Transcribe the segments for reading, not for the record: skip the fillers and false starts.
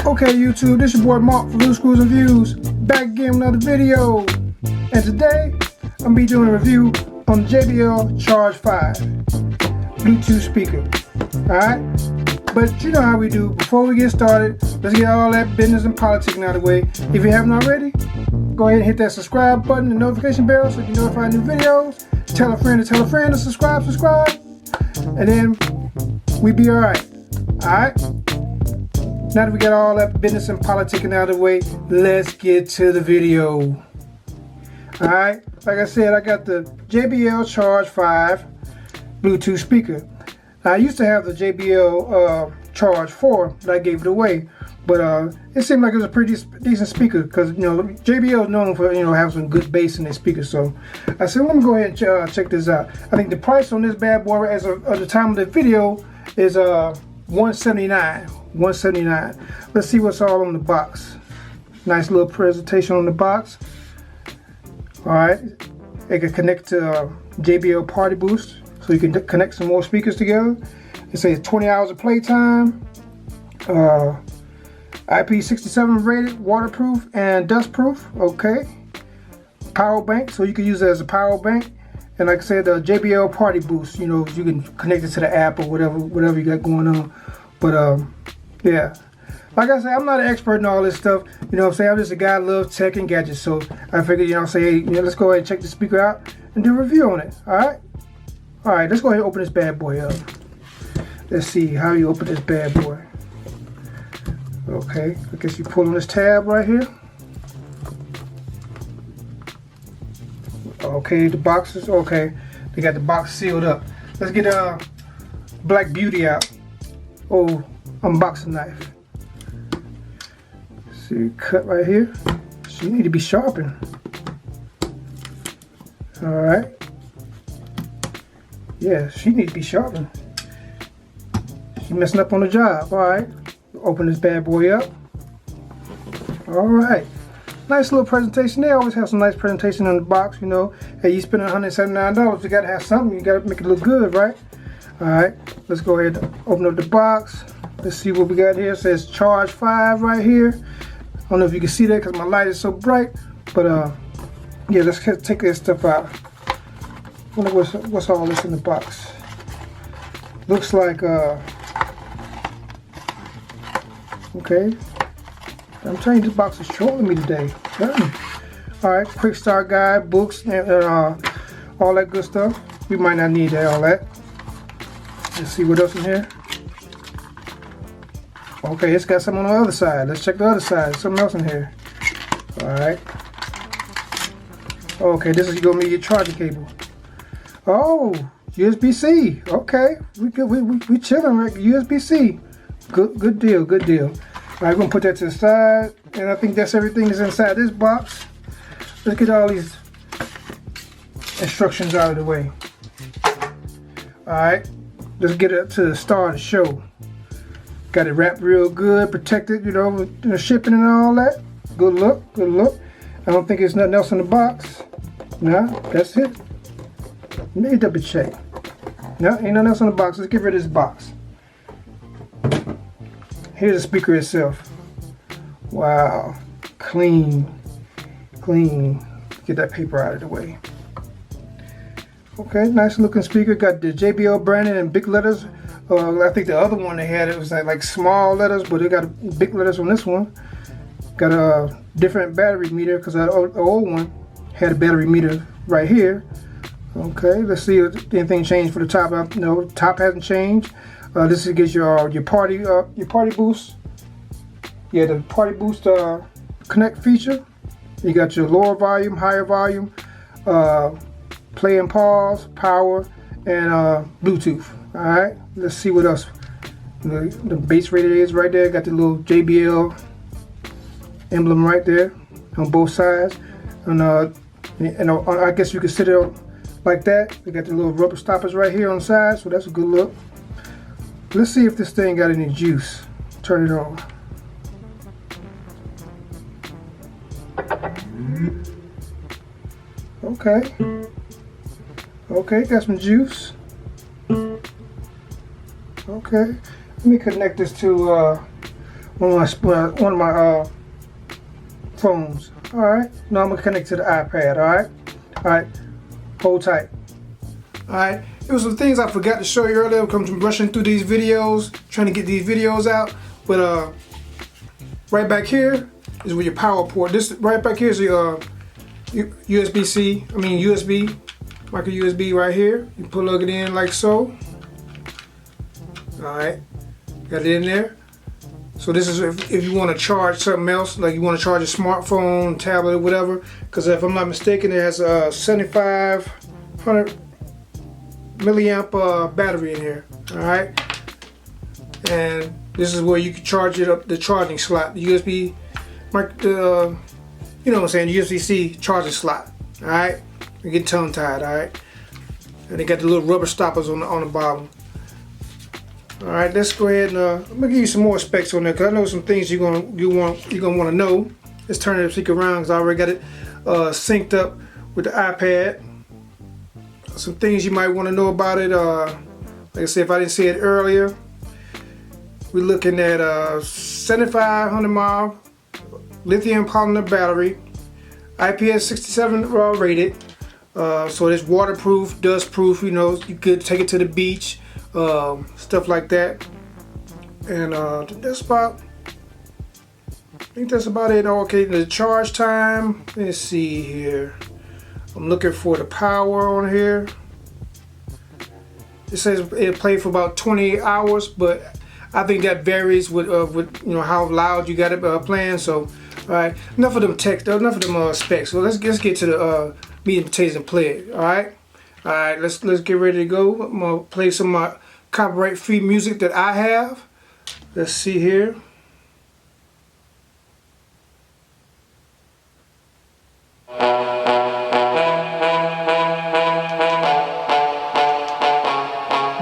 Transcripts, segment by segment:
Okay, YouTube, this your boy Mark from Loose Screws and Views, back again with another video. And today, I'm gonna be doing a review on the JBL Charge 5 Bluetooth speaker. Alright? But you know how we do. Before we get started, let's get all that business and politicking out of the way. If you haven't already, go ahead and hit that subscribe button and notification bell so you can notify new videos. Tell a friend to subscribe. And then we be alright. Alright? Now that we got all that business and politicking out of the way, let's get to the video. Alright, like I said, I got the JBL Charge 5 Bluetooth speaker. Now, I used to have the JBL Charge 4, but I gave it away. But it seemed like it was a pretty decent speaker because, you know, JBL is known for, you know, having some good bass in their speakers. So I said, let me go ahead and check this out. I think the price on this bad boy as of the time of the video is $179. Let's see what's all on the box. Nice little presentation on the box. Alright, it can connect to JBL Party Boost, so you can connect some more speakers together. It says 20 hours of playtime, IP67 rated, waterproof and dustproof. Okay, power bank, so you can use it as a power bank. And like I said, the JBL Party Boost, you know, you can connect it to the app or whatever you got going on. But yeah, like I said, I'm not an expert in all this stuff. You know what I'm saying? I'm just a guy who loves tech and gadgets. So I figured, you know, say, hey, you know, let's go ahead and check the speaker out and do a review on it. Alright? Alright, let's go ahead and open this bad boy up. Let's see how you open this bad boy. Okay, I guess you pull on this tab right here. Okay, the boxes, okay. They got the box sealed up. Let's get Black Beauty out. Oh, unboxing knife. See, cut right here. She need to be sharpened. Alright. Yeah, she needs to be sharpened. She messing up on the job. Alright. Open this bad boy up. Alright. Nice little presentation. They always have some nice presentation on the box, you know. Hey, you spend $179, you gotta have something. You gotta make it look good, right? Alright, let's go ahead and open up the box. Let's see what we got here. It says Charge 5 right here. I don't know if you can see that because my light is so bright. But yeah, let's take this stuff out. I wonder what's all this in the box. Looks like okay. I'm telling you, this box is trolling me today. Alright, quick start guide, books, and all that good stuff. We might not need all that. Let's see what else in here. Okay, it's got some on the other side. Let's check the other side. Something else in here. Alright. Okay, this is gonna be your charging cable. Oh, USB-C. Okay, we chilling, right? USB-C. Good deal. Alright, we're gonna put that to the side, and I think that's everything that's inside this box. Let's get all these instructions out of the way. Alright. Let's get it to the start of the show. Got it wrapped real good, protected, you know, with the shipping and all that. Good look. I don't think there's nothing else in the box. No, that's it. Let me double check. No, ain't nothing else in the box. Let's get rid of this box. Here's the speaker itself. Wow, clean. Get that paper out of the way. Okay, nice looking speaker. Got the JBL branding in big letters. I think the other one they had, it was like small letters, but they got big letters on this one. Got a different battery meter because the old one had a battery meter right here. Okay, let's see if anything changed for the top. No, the top hasn't changed. This gives your party boost. Yeah, the party boost connect feature. You got your lower volume, higher volume, play and pause, power, and Bluetooth. Alright, let's see what else. The base rate is right there. Got the little JBL emblem right there on both sides. And I guess you can sit it like that. We got the little rubber stoppers right here on the side, so that's a good look. Let's see if this thing got any juice. Turn it on. Okay, got some juice. Okay, let me connect this to one of my phones. All right. Now I'm gonna connect to the iPad. All right. All right. Hold tight. All right. There was some things I forgot to show you earlier. Come from rushing through these videos, trying to get these videos out. But right back here is where your power port. This right back here is your USB-C. I mean USB, micro USB right here. You plug it in like so. All right. Got it in there. So this is if you want to charge something else, like you want to charge a smartphone, tablet, or whatever. Because if I'm not mistaken, it has a 7500 milliamp battery in here. All right, and this is where you can charge it up, the charging slot, the USB, you know what I'm saying, the USB-C charging slot. All right, you get tongue tied. All right, and they got the little rubber stoppers on the bottom. All right, let's go ahead and I'm gonna give you some more specs on there because I know some things you're gonna want to know. Let's turn it speaker around because I already got it synced up with the iPad. Some things you might want to know about it. Like I said, if I didn't say it earlier, we're looking at 7,500 mile lithium polymer battery, IPS 67 rated. So it's waterproof, dust proof. You know, you could take it to the beach. Stuff like that, and that's about. I think that's about it. Okay, the charge time. Let's see here. I'm looking for the power on here. It says it'll play for about 28 hours, but I think that varies with you know how loud you got it playing. So, all right, enough of them specs. So let's get to the meat and potatoes and play it. All right. All right, let's get ready to go. I'm gonna play some of my copyright-free music that I have. Let's see here.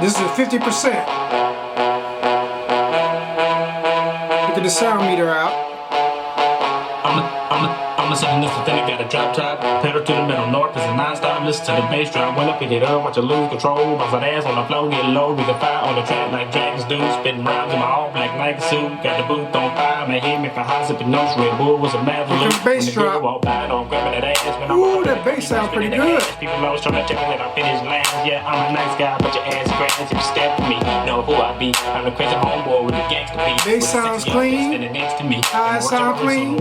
This is 50%. Look at the sound meter out. I'm a second this thing, got a drop top, pedal to the middle, north is a non-stop, listen to the bass drop, when I pick it up, watch it lose control, bounce that ass on the floor, get low, we can fire on the track like dragons do, spitting rhymes in my all black Nike suit, got the booth on fire, man, hit me for high zipping notes, Red Bull was a mad loop, bass drop. Walk by, don't grab that ass, when ooh, that bass sounds pretty good. People always trying to check me that I finish last, yeah, I'm a nice guy, but your ass crazy, if you step with me, know who I be, I'm the crazy homeboy with the gangster beat, bass sounds clean, high sound clean.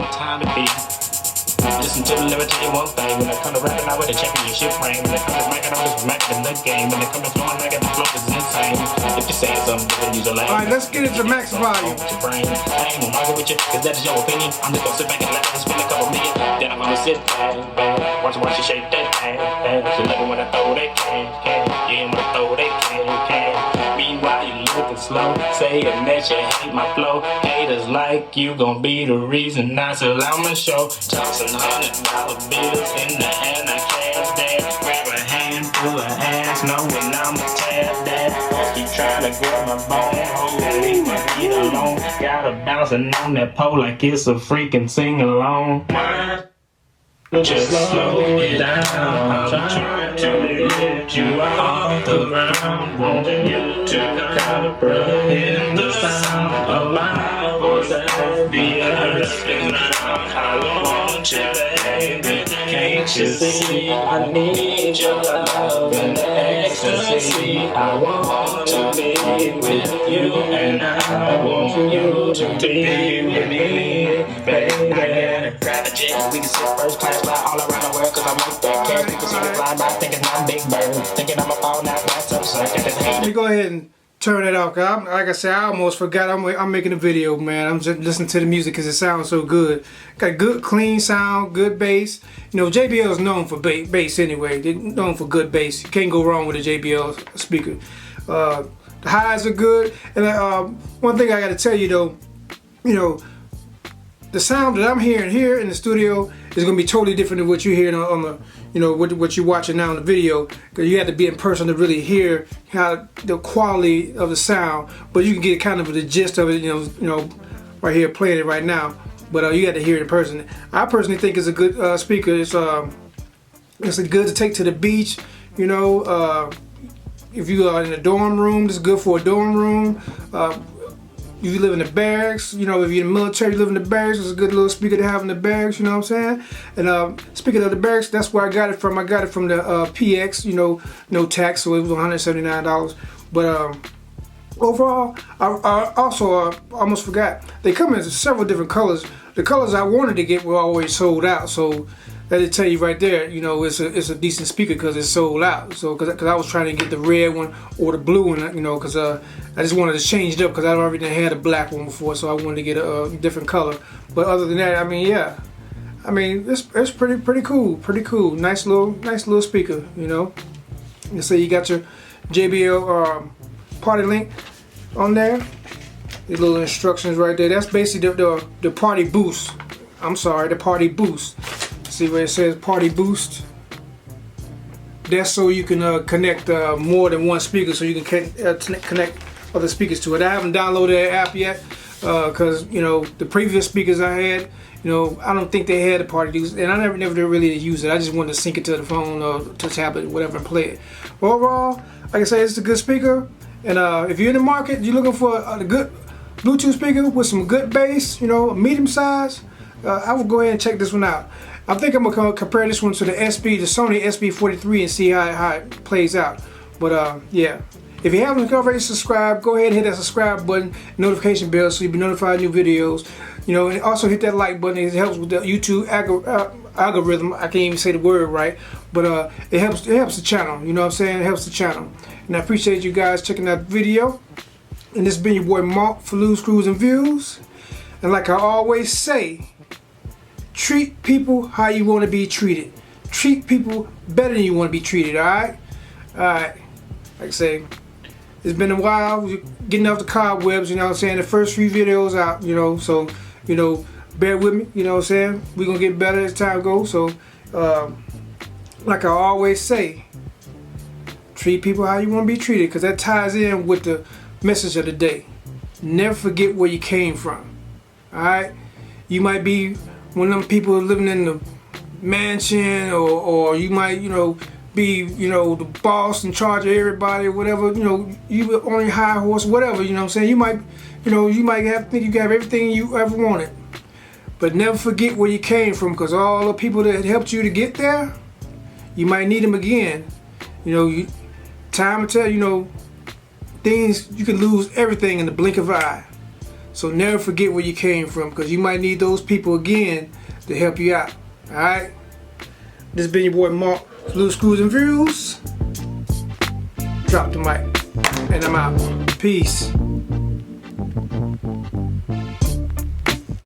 Listen to me, let me tell you one thing. When it comes to rapping, I wear the championship ring. When it comes to macking, I'm just macking the game. When it comes to flowing, I got the flow is insane. If you say something, then use a lane. Alright, let's get it to max volume. I ain't gonna argue with you, cause that is your opinion. I'm just gonna sit back and let it spend a couple million. Then I'm gonna sit back, watch you shake that ass. She love it when I throw that cash. Yeah, when I throw that cash. Meanwhile, you looking slow, saying that you hate my flow. Haters like you gon' be the reason I sell out my show. Tossing $100 bills in the hand, I cash that. Grab a handful of ass, knowing I'ma tab that. Keep trying to grab my bone, hold leave my feet alone. Gotta bouncing on that pole like it's a freaking sing-along. Just slow it down, I'm trying to lift you off the ground. Want you to comprehend the sound of my voice as the earth spins round. I want you, baby, can't you see? I need your love and ecstasy. I want to be with you, and I want you to be with me, baby. I gotta grab a jet, we can sit first class. Fly all around the world cause I'm like that. Can't people see me fly by thinking I'm Big Bird, thinking I'm a fall now, that's upside. Let me go ahead and turn it off. Like I said, I almost forgot I'm making a video, man. I'm just listening to the music because it sounds so good. Got good clean sound, good bass. You know, JBL is known for bass anyway. They're known for good bass. You can't go wrong with a JBL speaker. The highs are good. And one thing I got to tell you though, you know, the sound that I'm hearing here in the studio is going to be totally different than what you're hearing on the, you know, what you're watching now in the video. Because you have to be in person to really hear how the quality of the sound. But you can get kind of the gist of it, you know, right here playing it right now. But you got to hear it in person. I personally think it's a good speaker. It's good to take to the beach. You know, if you are in a dorm room, it's good for a dorm room. if you live in the barracks, you know, if you're in the military, you live in the barracks, it's a good little speaker to have in the barracks, you know what I'm saying? And speaking of the barracks, that's where I got it from. I got it from the PX, you know, no tax, so it was $179. But overall, I also almost forgot, they come in several different colors. The colors I wanted to get were always sold out, so that'll tell you right there, you know, it's a decent speaker because it's sold out. So because I was trying to get the red one or the blue one, you know, because I just wanted to change it up because I already had a black one before, so I wanted to get a different color. But other than that, I mean, yeah, I mean, it's pretty cool, nice little speaker, you know. And so you got your JBL party link on there. These little instructions right there. That's basically the party boost. I'm sorry, the party boost. See where it says party boost? That's so you can connect more than one speaker, so you can connect other speakers to it. I haven't downloaded that app yet because you know the previous speakers I had, you know, I don't think they had the party boost, and I never really used it. I just wanted to sync it to the phone or to tablet, whatever, and play it. But overall, like I say, it's a good speaker. And if you're in the market, you're looking for a good Bluetooth speaker with some good bass, you know, medium size, I would go ahead and check this one out. I think I'm gonna compare this one to the Sony SV43 and see how it plays out. But yeah, if you haven't already subscribed, go ahead and hit that subscribe button, notification bell, so you'll be notified of new videos. You know, and also hit that like button. It helps with the YouTube algorithm. I can't even say the word right, but it helps the channel. You know what I'm saying? It helps the channel. And I appreciate you guys checking out the video. And this has been your boy Mark for Loose Screws and Views. And like I always say, treat people how you want to be treated. Treat people better than you want to be treated, alright? Alright. Like I say, it's been a while. We're getting off the cobwebs, you know what I'm saying? The first few videos out, you know, so, you know, bear with me, you know what I'm saying? We're going to get better as time goes. So, like I always say, treat people how you want to be treated, because that ties in with the message of the day. Never forget where you came from. Alright? You might be one of them people living in the mansion, or you might, you know, be, you know, the boss in charge of everybody or whatever, you know, you on your high horse, whatever, you know what I'm saying? You might, you know, you might think you got everything you ever wanted. But never forget where you came from, because all the people that helped you to get there, you might need them again. You know, time will tell, you know, things, you can lose everything in the blink of an eye. So never forget where you came from, because you might need those people again to help you out. Alright? This has been your boy Mark, Loose Screws and Views. Drop the mic. And I'm out. Peace.